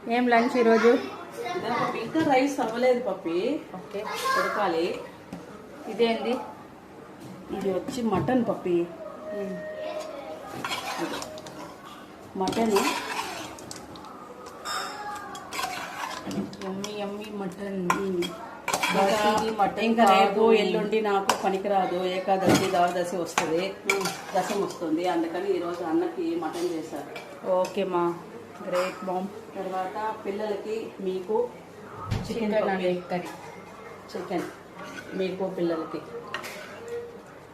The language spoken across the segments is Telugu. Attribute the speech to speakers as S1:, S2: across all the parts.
S1: ఏం లంచ్ ఈరోజు?
S2: ఇంకా రైస్ అవ్వలేదు పప్పి.
S1: ఓకే,
S2: ఉడకాలి.
S1: ఇదేంది?
S2: ఇది వచ్చి మటన్ పప్పి. మటన్
S1: యమ్మీ యమ్మీ మటన్.
S2: ఇంకా రేపు ఎల్లుండి నాకు పనికిరాదు. ఏకాదశి ద్వాదశి వస్తుంది, రసం వస్తుంది. అందుకని ఈరోజు అన్నకి మటన్ చేశారు.
S1: ఓకే మా, గ్రేట్ మామ్.
S2: తర్వాత పిల్లలకి మీకు
S1: చికెన్ కర్రీ.
S2: చికెన్ మీకు పిల్లలకి.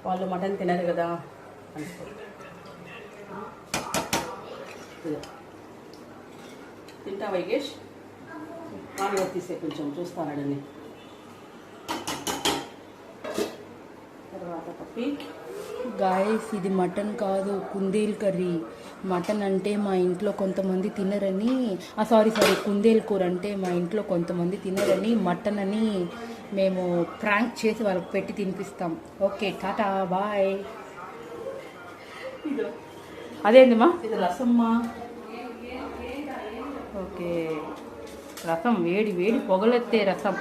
S2: వాళ్ళు మటన్ తినరు కదా. తింటా వైగేష్? మామూలుగా తీసే కొంచెం చూస్తానని. తర్వాత పప్పి
S1: గాయస్, ఇది మటన్ కాదు, కుందేల్ కర్రీ. మటన్ అంటే మా ఇంట్లో కొంతమంది తినరని, సారీ కుందేల్ కూర అంటే మా ఇంట్లో కొంతమంది తినరని మటన్ అని మేము ప్రాంక్ చేసి వాళ్ళకి పెట్టి తినిపిస్తాం. Okay, tata bye. అదేందిమా?
S2: ఇది రసమ్మా.
S1: ఓకే, రసం వేడి వేడి పొగలెత్తే రసం.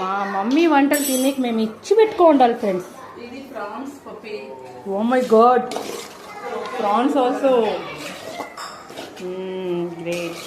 S1: మా మమ్మీ వంటలు తినేకి మేము ఇచ్చి పెట్టుకో ఉండాలి ఫ్రెండ్స్.
S2: ఇది ప్రాన్స్ పప్పి.
S1: Oh my god, prawns also great.